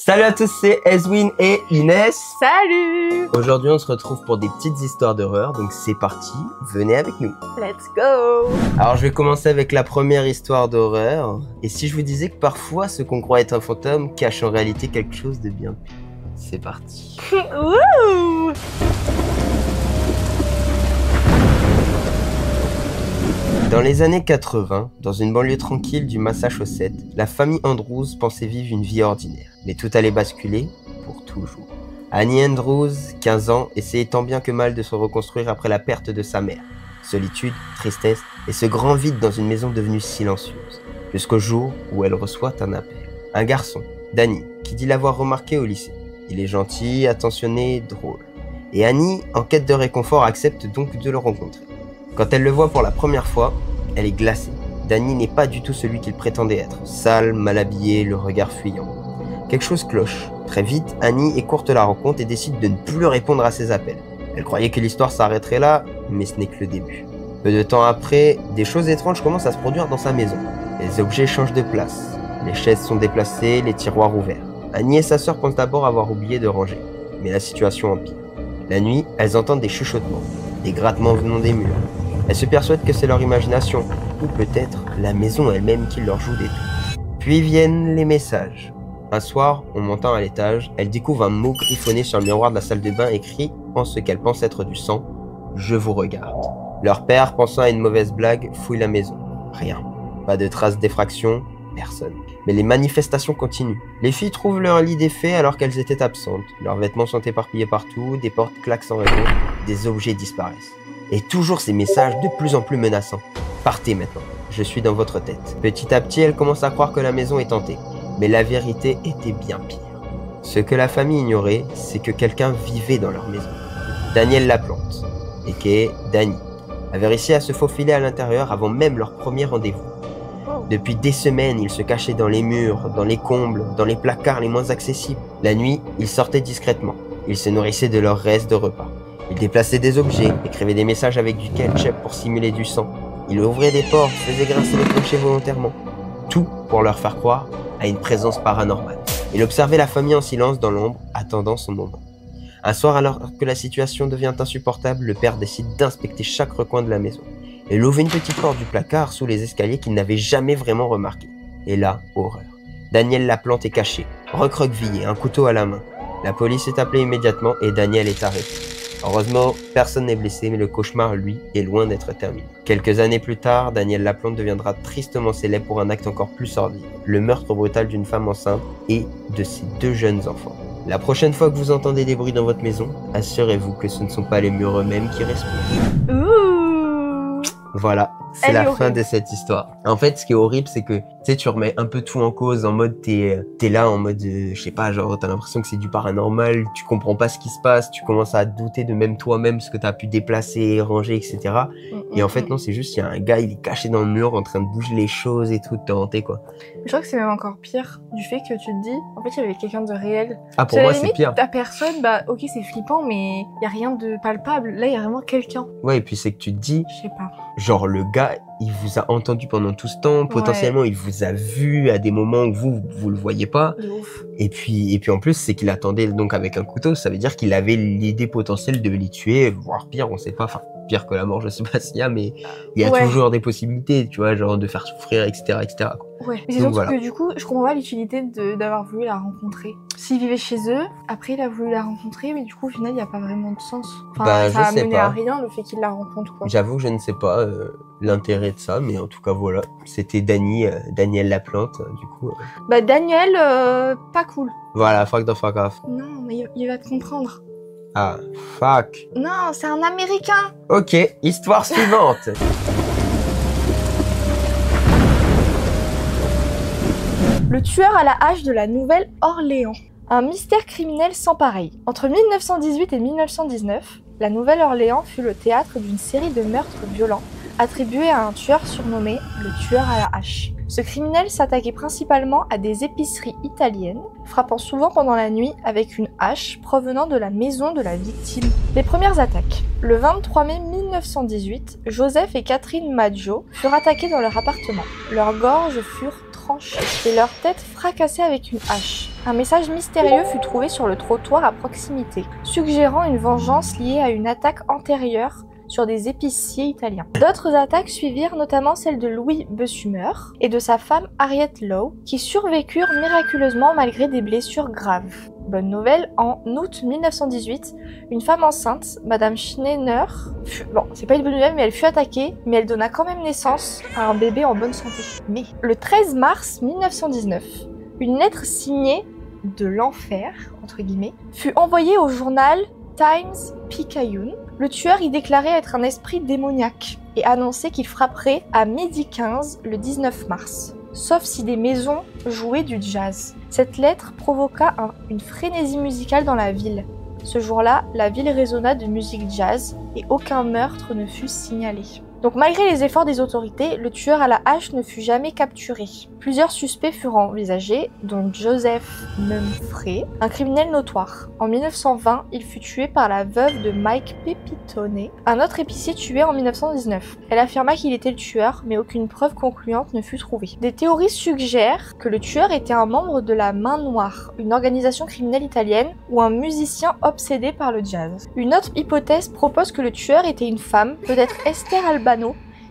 Salut à tous, c'est Ezwin et Inès. Salut! Aujourd'hui, on se retrouve pour des petites histoires d'horreur, donc c'est parti, venez avec nous. Let's go! Alors, je vais commencer avec la première histoire d'horreur. Et si je vous disais que parfois, ce qu'on croit être un fantôme cache en réalité quelque chose de bien pire. C'est parti. Wouh! Dans les années 80, dans une banlieue tranquille du Massachusetts, la famille Andrews pensait vivre une vie ordinaire. Mais tout allait basculer pour toujours. Annie Andrews, 15 ans, essayait tant bien que mal de se reconstruire après la perte de sa mère. Solitude, tristesse et ce grand vide dans une maison devenue silencieuse. Jusqu'au jour où elle reçoit un appel. Un garçon, Danny, qui dit l'avoir remarqué au lycée. Il est gentil, attentionné, drôle. Et Annie, en quête de réconfort, accepte donc de le rencontrer. Quand elle le voit pour la première fois, elle est glacée. Danny n'est pas du tout celui qu'il prétendait être. Sale, mal habillé, le regard fuyant. Quelque chose cloche. Très vite, Annie écourte la rencontre et décide de ne plus répondre à ses appels. Elle croyait que l'histoire s'arrêterait là, mais ce n'est que le début. Peu de temps après, des choses étranges commencent à se produire dans sa maison. Les objets changent de place. Les chaises sont déplacées, les tiroirs ouverts. Annie et sa sœur pensent d'abord avoir oublié de ranger. Mais la situation empire. La nuit, elles entendent des chuchotements, des grattements venant des murs. Elles se persuadent que c'est leur imagination, ou peut-être la maison elle-même qui leur joue des tours. Puis viennent les messages. Un soir, en montant à l'étage, elle découvre un mot griffonné sur le miroir de la salle de bain écrit en ce qu'elle pense être du sang « Je vous regarde ». Leur père, pensant à une mauvaise blague, fouille la maison. Rien. Pas de traces d'effraction, personne. Mais les manifestations continuent. Les filles trouvent leur lit défait alors qu'elles étaient absentes. Leurs vêtements sont éparpillés partout, des portes claquent sans raison, des objets disparaissent. Et toujours ces messages de plus en plus menaçants. Partez maintenant, je suis dans votre tête. Petit à petit, elle commence à croire que la maison est hantée. Mais la vérité était bien pire. Ce que la famille ignorait, c'est que quelqu'un vivait dans leur maison. Daniel Laplante, a.k.a. Danny, avait réussi à se faufiler à l'intérieur avant même leur premier rendez-vous. Depuis des semaines, il se cachait dans les murs, dans les combles, dans les placards les moins accessibles. La nuit, il sortait discrètement. Il se nourrissait de leurs restes de repas. Il déplaçait des objets, écrivait des messages avec du ketchup pour simuler du sang. Il ouvrait des portes, faisait grincer les clochers volontairement. Tout pour leur faire croire à une présence paranormale. Il observait la famille en silence dans l'ombre, attendant son moment. Un soir, alors que la situation devient insupportable, le père décide d'inspecter chaque recoin de la maison. Il ouvre une petite porte du placard sous les escaliers qu'il n'avait jamais vraiment remarqué. Et là, horreur. Daniel Laplante est caché, recroquevillé, un couteau à la main. La police est appelée immédiatement et Daniel est arrêté. Heureusement, personne n'est blessé, mais le cauchemar, lui, est loin d'être terminé. Quelques années plus tard, Daniel Laplante deviendra tristement célèbre pour un acte encore plus sordide, le meurtre brutal d'une femme enceinte et de ses 2 jeunes enfants. La prochaine fois que vous entendez des bruits dans votre maison, assurez-vous que ce ne sont pas les murs eux-mêmes qui respirent. Ouh! Voilà, c'est la fin de cette histoire. En fait, ce qui est horrible, c'est que tu remets un peu tout en cause, en mode t'es là, en mode, je sais pas, genre t'as l'impression que c'est du paranormal, tu comprends pas ce qui se passe, tu commences à douter de même toi-même, ce que t'as pu déplacer, ranger, etc. Et en fait, non, c'est juste, il y a un gars, il est caché dans le mur, en train de bouger les choses et tout, t'es hanté, quoi. Je crois que c'est même encore pire du fait que tu te dis, en fait, il y avait quelqu'un de réel. Ah, pour moi, c'est pire. Ta personne, bah, ok, c'est flippant, mais il y a rien de palpable. Là, il y a vraiment quelqu'un. Ouais, et puis c'est que tu te dis, je sais pas. Genre, le gars, il vous a entendu pendant tout ce temps, potentiellement, il vous a vu à des moments où vous le voyez pas. De ouf. Et puis en plus, c'est qu'il attendait donc avec un couteau, ça veut dire qu'il avait l'idée potentielle de les tuer, voire pire, on sait pas, enfin, pire que la mort, je sais pas s'il y a, mais il y a toujours des possibilités, tu vois, genre de faire souffrir, etc., etc., quoi. Ouais, mais c'est surtout que du coup, je comprends pas l'utilité d'avoir voulu la rencontrer. S'il vivait chez eux, après il a voulu la rencontrer, mais du coup, au final, il n'y a pas vraiment de sens. Enfin, ça a mené à rien le fait qu'il la rencontre, quoi. J'avoue que je ne sais pas l'intérêt de ça, mais en tout cas, voilà. C'était Daniel Laplante, du coup. Bah, Daniel, pas cool. Voilà, fuck the fuck off. Non, mais il va te comprendre. Ah, fuck. Non, c'est un Américain. Ok, histoire suivante. Le tueur à la hache de la Nouvelle-Orléans. Un mystère criminel sans pareil. Entre 1918 et 1919, la Nouvelle-Orléans fut le théâtre d'une série de meurtres violents attribués à un tueur surnommé le tueur à la hache. Ce criminel s'attaquait principalement à des épiceries italiennes, frappant souvent pendant la nuit avec une hache provenant de la maison de la victime. Les premières attaques. Le 23 mai 1918, Joseph et Catherine Maggio furent attaqués dans leur appartement. Leurs gorges furent tranchées et leur tête fracassée avec une hache. Un message mystérieux fut trouvé sur le trottoir à proximité, suggérant une vengeance liée à une attaque antérieure sur des épiciers italiens. D'autres attaques suivirent, notamment celle de Louis Bessumer et de sa femme Harriet Lowe, qui survécurent miraculeusement malgré des blessures graves. Bonne nouvelle, en août 1918, une femme enceinte, Madame Schneider, c'est pas une bonne nouvelle, mais elle fut attaquée, mais elle donna quand même naissance à un bébé en bonne santé. Mais le 13 mars 1919, une lettre signée de l'enfer, entre guillemets, fut envoyée au journal Times-Picayune. Le tueur y déclarait être un esprit démoniaque et annonçait qu'il frapperait à 12h15 le 19 mars, sauf si des maisons jouaient du jazz. Cette lettre provoqua une frénésie musicale dans la ville. Ce jour-là, la ville résonna de musique jazz et aucun meurtre ne fut signalé. Donc malgré les efforts des autorités, le tueur à la hache ne fut jamais capturé. Plusieurs suspects furent envisagés, dont Joseph Mumfre, un criminel notoire. En 1920, il fut tué par la veuve de Mike Pepitone, un autre épicier tué en 1919. Elle affirma qu'il était le tueur, mais aucune preuve concluante ne fut trouvée. Des théories suggèrent que le tueur était un membre de la Main Noire, une organisation criminelle italienne, ou un musicien obsédé par le jazz. Une autre hypothèse propose que le tueur était une femme, peut-être Esther Albano,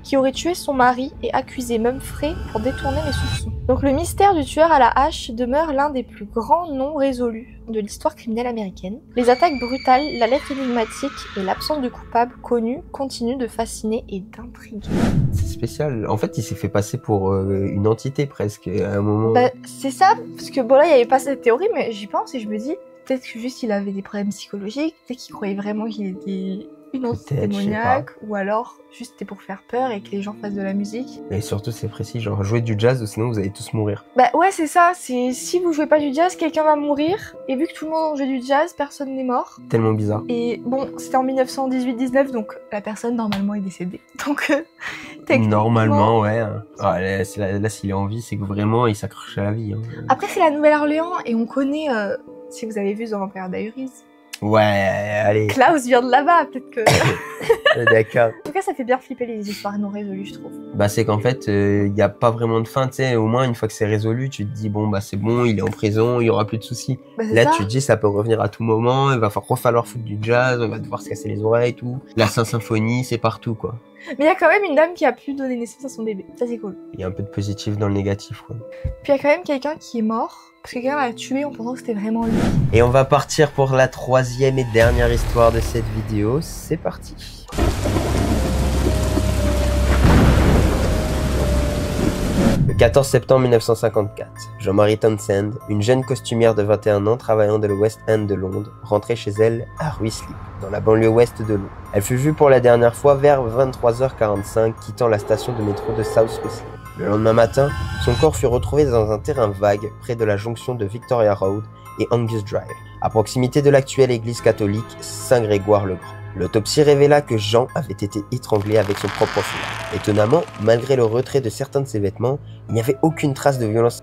qui aurait tué son mari et accusé Mumfre pour détourner les soupçons. Donc le mystère du tueur à la hache demeure l'un des plus grands non résolus de l'histoire criminelle américaine. Les attaques brutales, la lettre énigmatique et l'absence de coupable connu continuent de fasciner et d'intriguer. C'est spécial. En fait, il s'est fait passer pour une entité presque à un moment. Bah, c'est ça, parce que bon là, il n'y avait pas cette théorie, mais j'y pense et je me dis, peut-être que juste il avait des problèmes psychologiques, peut-être qu'il croyait vraiment qu'il était une entité démoniaque, ou alors juste c'était pour faire peur et que les gens fassent de la musique. Et surtout c'est précis, genre jouer du jazz ou sinon vous allez tous mourir. Bah ouais c'est ça, c'est si vous jouez pas du jazz, quelqu'un va mourir, et vu que tout le monde joue du jazz, personne n'est mort. Tellement bizarre. Et bon, c'était en 1918-19, donc la personne normalement est décédée. Donc normalement ouais. Ah, là s'il est en vie, c'est que vraiment il s'accroche à la vie. Hein. Après c'est la Nouvelle-Orléans, et on connaît, si vous avez vu The Vampire Diaries. Ouais, allez. Klaus vient de là-bas, peut-être que... D'accord. En tout cas, ça fait bien flipper les histoires non résolues, je trouve. Bah c'est qu'en fait, y a pas vraiment de fin, tu sais, au moins une fois que c'est résolu, tu te dis, bon bah c'est bon, il est en prison, il y aura plus de soucis. Bah, là, tu te dis, ça peut revenir à tout moment, il va falloir foutre du jazz, on va devoir se casser les oreilles et tout. La Saint-Symphonie, c'est partout, quoi. Mais il y a quand même une dame qui a pu donner naissance à son bébé, ça c'est cool. Il y a un peu de positif dans le négatif, quoi. Puis il y a quand même quelqu'un qui est mort, parce que quelqu'un l'a tué en pensant que c'était vraiment lui. Et on va partir pour la troisième et dernière histoire de cette vidéo, c'est parti. Le 14 septembre 1954, Jean-Marie Townsend, une jeune costumière de 21 ans travaillant dans le West End de Londres, rentrait chez elle à Ruislip, dans la banlieue ouest de Londres. Elle fut vue pour la dernière fois vers 23h45, quittant la station de métro de South Ruislip. Le lendemain matin, son corps fut retrouvé dans un terrain vague près de la jonction de Victoria Road et Angus Drive, à proximité de l'actuelle église catholique Saint-Grégoire-le-Grand. L'autopsie révéla que Jean avait été étranglé avec son propre foulard. Étonnamment, malgré le retrait de certains de ses vêtements, il n'y avait aucune trace de violence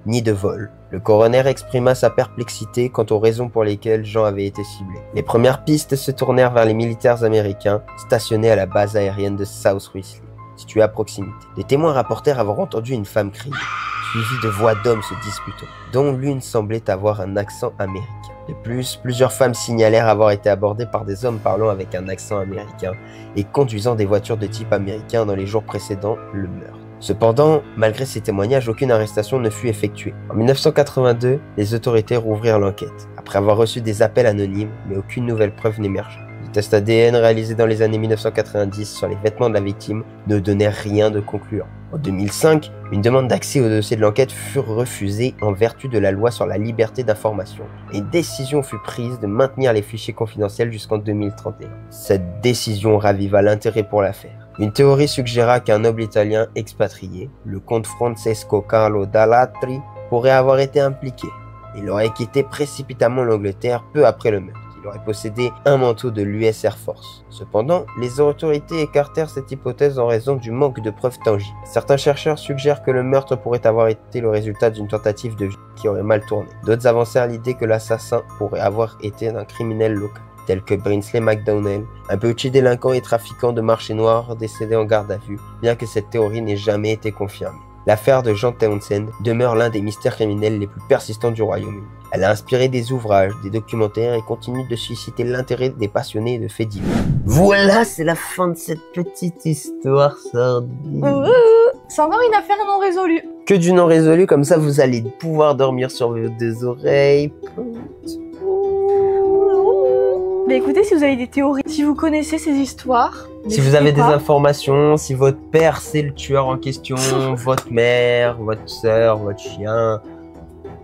ni de vol. Le coroner exprima sa perplexité quant aux raisons pour lesquelles Jean avait été ciblé. Les premières pistes se tournèrent vers les militaires américains stationnés à la base aérienne de South Ruislip, située à proximité. Des témoins rapportèrent avoir entendu une femme crier, suivie de voix d'hommes se disputant, dont l'une semblait avoir un accent américain. De plus, plusieurs femmes signalèrent avoir été abordées par des hommes parlant avec un accent américain et conduisant des voitures de type américain dans les jours précédant le meurtre. Cependant, malgré ces témoignages, aucune arrestation ne fut effectuée. En 1982, les autorités rouvrirent l'enquête, après avoir reçu des appels anonymes, mais aucune nouvelle preuve n'émergea. Les tests ADN réalisés dans les années 1990 sur les vêtements de la victime ne donnaient rien de concluant. En 2005, une demande d'accès au dossier de l'enquête fut refusée en vertu de la loi sur la liberté d'information. Et une décision fut prise de maintenir les fichiers confidentiels jusqu'en 2031. Cette décision raviva l'intérêt pour l'affaire. Une théorie suggéra qu'un noble italien expatrié, le comte Francesco Carlo Dallatri, pourrait avoir été impliqué. Il aurait quitté précipitamment l'Angleterre peu après le meurtre. Il aurait possédé un manteau de l'US Air Force. Cependant, les autorités écartèrent cette hypothèse en raison du manque de preuves tangibles. Certains chercheurs suggèrent que le meurtre pourrait avoir été le résultat d'une tentative de vie qui aurait mal tourné. D'autres avancèrent l'idée que l'assassin pourrait avoir été un criminel local, tel que Brinsley McDonnell, un petit délinquant et trafiquant de marché noir décédé en garde à vue, bien que cette théorie n'ait jamais été confirmée. L'affaire de Jean Townsend demeure l'un des mystères criminels les plus persistants du Royaume-Uni. Elle a inspiré des ouvrages, des documentaires et continue de susciter l'intérêt des passionnés de faits divers. Voilà, c'est la fin de cette petite histoire sordide. C'est encore une affaire non résolue. Que du non résolu, comme ça vous allez pouvoir dormir sur vos deux oreilles. Mais écoutez, si vous avez des théories, si vous connaissez ces histoires, Si vous avez des n'hésitez pas. informations, si votre père c'est le tueur en question, votre mère, votre soeur, votre chien,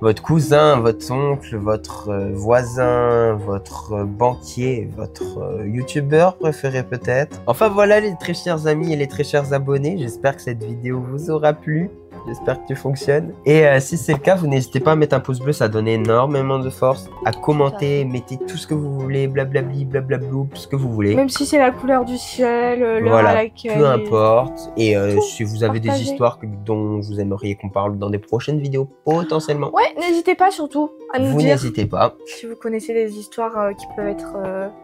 votre cousin, votre oncle, votre voisin, votre banquier, votre youtubeur préféré peut-être. Enfin voilà les très chers amis et les très chers abonnés, j'espère que cette vidéo vous aura plu. J'espère que tu fonctionnes. Et si c'est le cas, vous n'hésitez pas à mettre un pouce bleu, ça donne énormément de force. À commenter, mettez tout ce que vous voulez, blablabli, blablablou, ce que vous voulez. Même si c'est la couleur du ciel, l'heure Voilà, à laquelle... peu importe. Et Tout, si vous avez des partagez. histoires dont vous aimeriez qu'on parle dans des prochaines vidéos, potentiellement, Ouais, n'hésitez pas surtout à nous vous dire n'hésitez pas. si vous connaissez des histoires qui peuvent être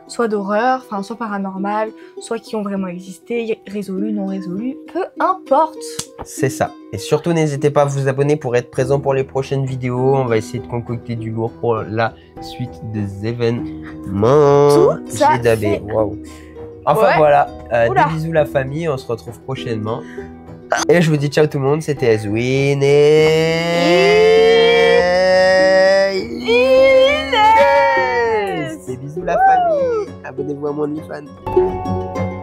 soit d'horreur, enfin soit paranormales, soit qui ont vraiment existé, résolues, non résolues, peu importe. C'est ça. Et surtout, n'hésitez pas à vous abonner pour être présent pour les prochaines vidéos. On va essayer de concocter du lourd pour la suite des événements. Tout à J'ai dabé. fait. Waouh. Enfin Ouais. voilà. Oula. Des bisous la famille. On se retrouve prochainement. Et je vous dis ciao tout le monde. C'était Ezwin et... Inès. Des bisous la famille. Abonnez-vous à mon OnlyFans.